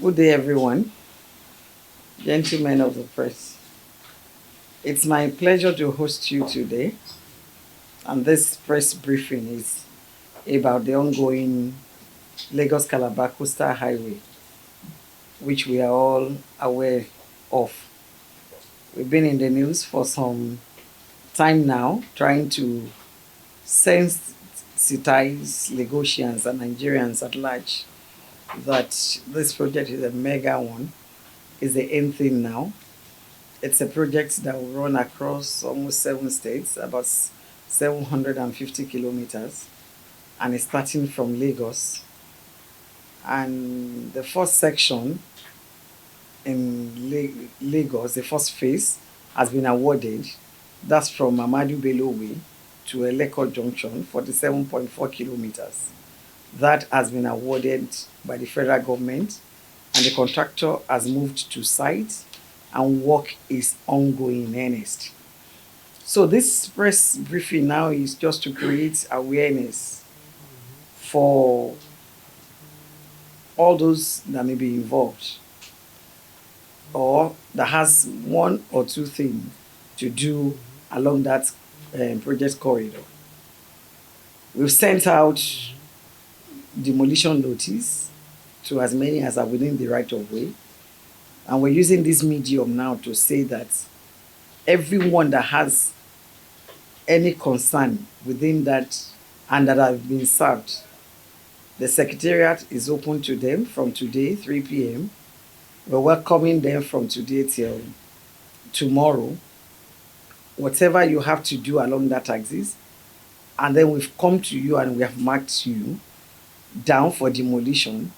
Good day, everyone, gentlemen of the press. It's my pleasure to host you today, and this press briefing is about the ongoing Lagos-Calabar Coastal Highway, which we are all aware of. We've been in the news for some time now, trying to sensitize Lagosians and Nigerians at large that this project is a mega one, is the end thing now. It's a project that will run across almost 7 states, about 750 kilometers, and it's starting from Lagos. And the first section in Lagos, the first phase, has been awarded. That's from Amadu Bello Way to Eleko Junction, 47.4 kilometers. That has been awarded by the federal government, and the contractor has moved to site and work is ongoing in earnest. So this press briefing now is just to create awareness for all those that may be involved or that has one or two things to do along that project corridor. We've sent out demolition notice to as many as are within the right of way. And we're using this medium now to say that everyone that has any concern within that and that have been served, the Secretariat is open to them from today, 3 p.m. We're welcoming them from today till tomorrow. Whatever you have to do along that axis, and then we've come to you and we have marked you down for demolition.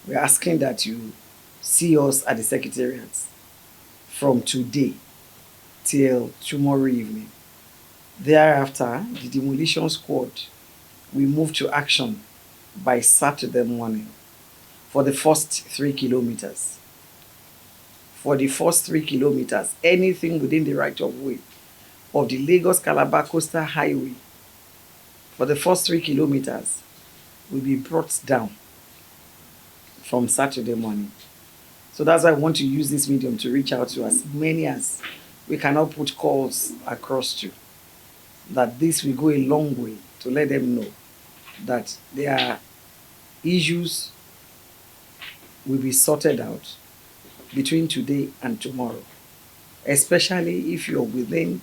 We're asking that you see us at the Secretariat from today till tomorrow evening. Thereafter, the demolition squad will move to action by Saturday morning for the first 3 kilometers. For the first 3 kilometers, anything within the right of way of the Lagos-Calabar Coastal Highway for the first 3 kilometers will be brought down from Saturday morning. So that's why I want to use this medium to reach out to as many as we cannot put calls across to. That this will go a long way to let them know that their issues will be sorted out between today and tomorrow, especially if you're within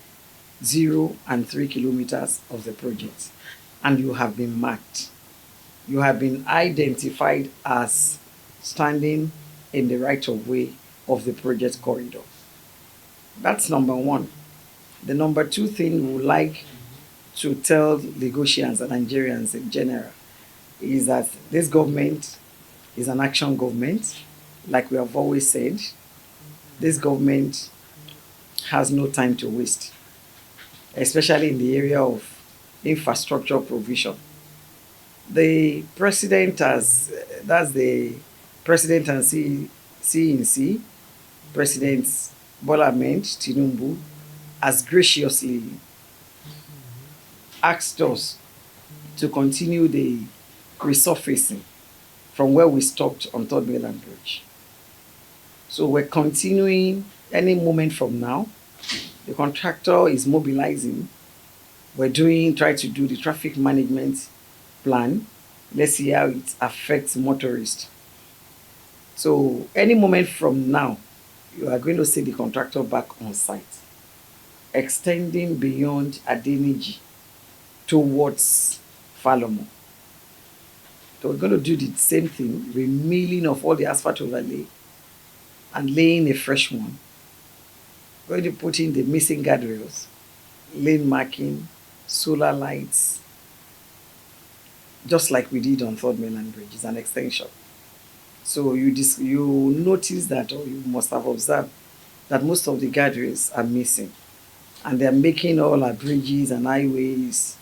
0 and 3 kilometers of the project and you have been marked. You have been identified as standing in the right of way of the project corridor. That's number one. The number two thing we would like to tell Lagosians and Nigerians in general is that this government is an action government. Like we have always said, this government has no time to waste, especially in the area of infrastructure provision. The president that's the president and CNC, President Bola Ahmed Tinubu, has graciously asked us to continue the resurfacing from where we stopped on Third Mainland Bridge. So we're continuing any moment from now. The contractor is mobilizing. We're trying to do the traffic management plan. Let's see how it affects motorists. So any moment from now, you are going to see the contractor back on site, extending beyond Adeniji towards Falomo. So we're going to do the same thing, remilling of all the asphalt overlay and laying a fresh one. We're going to put in the missing guardrails, lane marking, solar lights, just like we did on Third Mainland Bridge. It's an extension. So you notice that, or you must have observed that most of the guardrails are missing, and they're making all our bridges and highways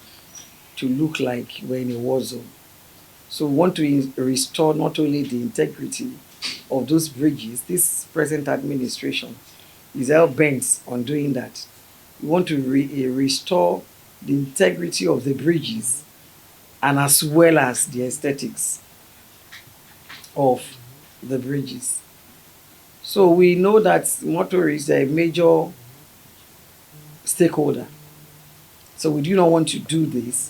to look like we're in a war zone. So we want to restore not only the integrity of those bridges. This present administration is hell bent on doing that. We want to restore the integrity of the bridges and as well as the aesthetics of the bridges. So we know that motorists are a major stakeholder. So we do not want to do this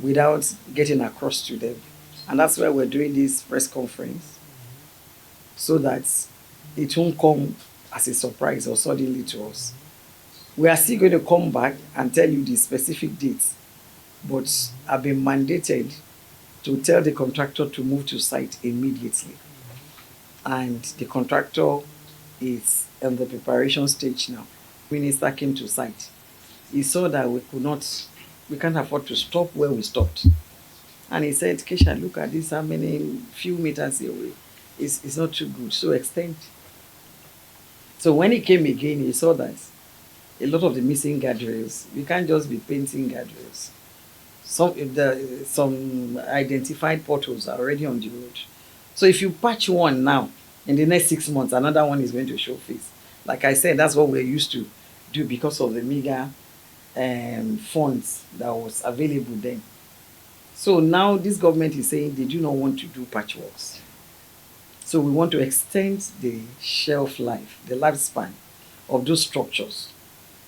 without getting across to them. And that's why we're doing this press conference, so that it won't come as a surprise or suddenly to us. We are still going to come back and tell you the specific dates, but I've been mandated to tell the contractor to move to site immediately. And the contractor is in the preparation stage now. Minister came to site. He saw that we can't afford to stop where we stopped. And he said, Kesha, look at this, how many few meters away. It's not too good. So extend. So when he came again, he saw that a lot of the missing guardrails, we can't just be painting guardrails. Some identified potholes are already on the road. So if you patch one now, in the next 6 months, another one is going to show face. Like I said, that's what we're used to do because of the meager funds that was available then. So now this government is saying they do not want to do patchworks. So we want to extend the shelf life, the lifespan of those structures.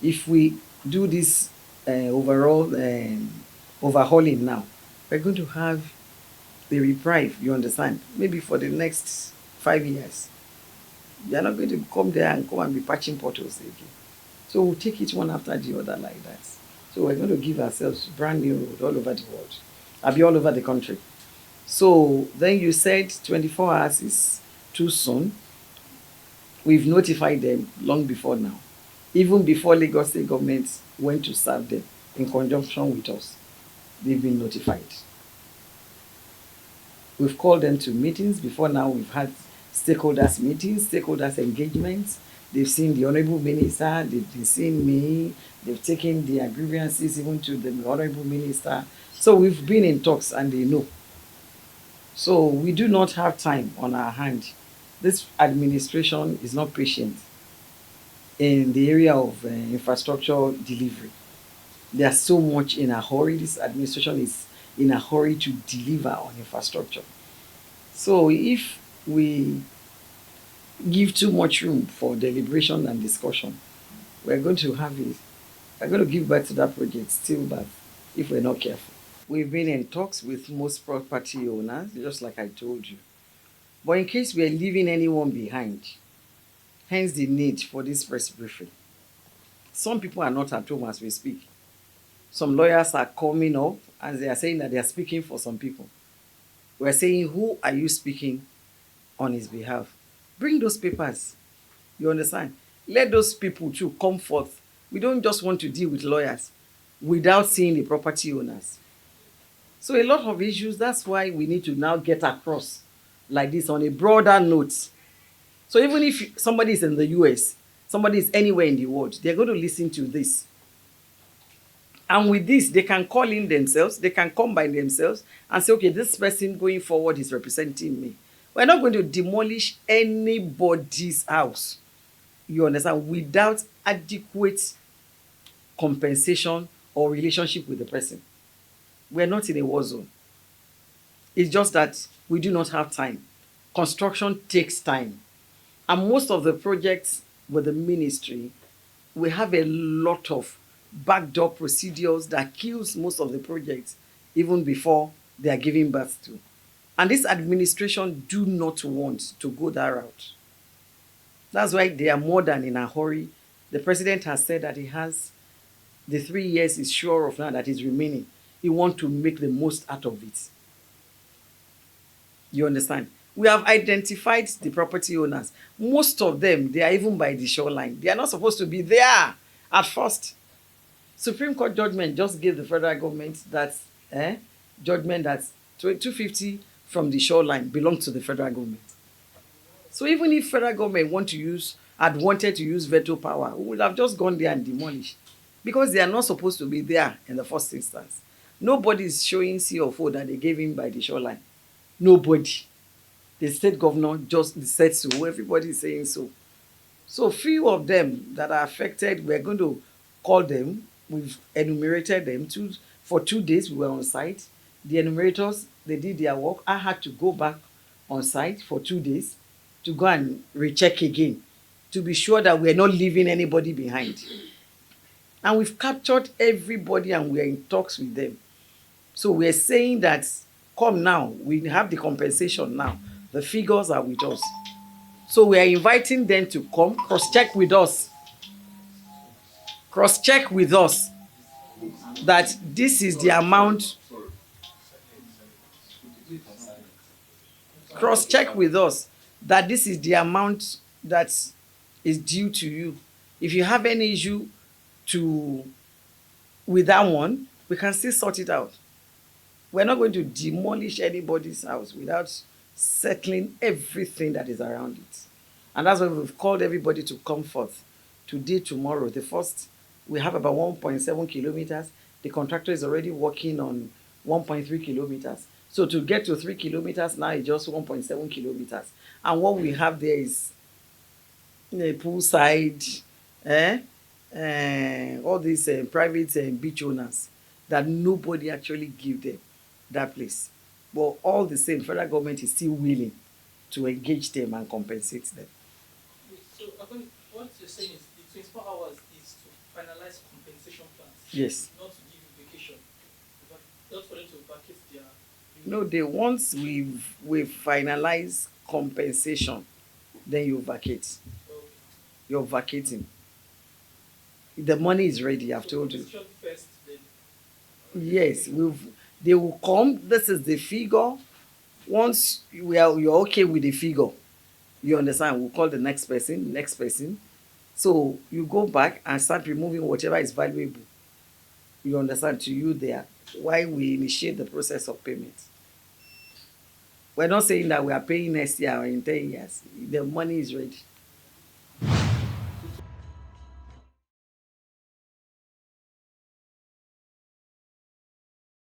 If we do this overall overhauling now, we're going to have the reprieve, you understand, maybe for the next 5 years. You're not going to come there and come and be patching potholes again. So we'll take it one after the other like that. So we're going to give ourselves brand new road all over the world. I'll be all over the country. So then you said 24 hours is too soon. We've notified them long before now. Even before Lagos State government went to serve them in conjunction with us, they've been notified. We've called them to meetings. Before now, we've had stakeholders meetings, stakeholders engagements. They've seen the Honorable Minister, they've seen me, they've taken the grievances even to the Honorable Minister. So we've been in talks and they know. So we do not have time on our hand. This administration is not patient in the area of infrastructure delivery. There's so much in a hurry. This administration is in a hurry to deliver on infrastructure. So if we give too much room for deliberation and discussion, we're going to have it. We're going to give back to that project still bad if we're not careful. We've been in talks with most property owners, just like I told you. But in case we are leaving anyone behind, hence the need for this press briefing. Some people are not at home as we speak. Some lawyers are coming up and they are saying that they are speaking for some people. We're saying, who are you speaking on his behalf? Bring those papers. You understand? Let those people too come forth. We don't just want to deal with lawyers without seeing the property owners. So a lot of issues, that's why we need to now get across like this on a broader note. So even if somebody is in the US, somebody is anywhere in the world, they're going to listen to this. And with this, they can call in themselves, they can come by themselves and say, okay, this person going forward is representing me. We're not going to demolish anybody's house, you understand, without adequate compensation or relationship with the person. We're not in a war zone. It's just that we do not have time. Construction takes time. And most of the projects with the ministry, we have a lot of backdoor procedures that kills most of the projects even before they are giving birth to. And this administration do not want to go that route. That's why they are more than in a hurry. The president has said that he has the 3 years is sure of now that is remaining. He wants to make the most out of it. You understand? We have identified the property owners. Most of them, they are even by the shoreline. They are not supposed to be there at first. Supreme Court judgment just gave the federal government that judgment that 250 from the shoreline belongs to the federal government. So even if federal government had wanted to use veto power, we would have just gone there and demolished, because they are not supposed to be there in the first instance. Nobody is showing C of O that they gave him by the shoreline. Nobody. The state governor just said so. Everybody is saying so. So few of them that are affected, we're going to call them. We've enumerated them. For 2 days, we were on site. The enumerators, they did their work. I had to go back on site for 2 days. to go and recheck again to be sure that we're not leaving anybody behind. And we've captured everybody and we're in talks with them. So we're saying that come now, we have the compensation now. The figures are with us. So we are inviting them to come, cross-check with us. Cross-check with us that this is the amount. Cross-check with us that this is the amount that is due to you. If you have any issue to with that one, we can still sort it out. We're not going to demolish anybody's house without settling everything that is around it. And that's why we've called everybody to come forth today, tomorrow. The first, we have about 1.7 kilometers. The contractor is already working on 1.3 kilometers. So to get to 3 kilometers now is just 1.7 kilometers. And what we have there is a poolside, all these private beach owners that nobody actually give them that place. But all the same, federal government is still willing to engage them and compensate them. So, what you're saying is the 24 hours is to finalize compensation plans. Yes. Not to give you vacation. Not for them to vacate their. No, once we've finalized compensation, then you vacate. Okay. You're vacating. The money is ready, I've told you. First, then. Yes, they will come. This is the figure. Once you're okay with the figure, you understand, we'll call the next person. So you go back and start removing whatever is valuable, you understand, to you there, while we initiate the process of payment. We're not saying that we are paying next year or in 10 years. The money is ready.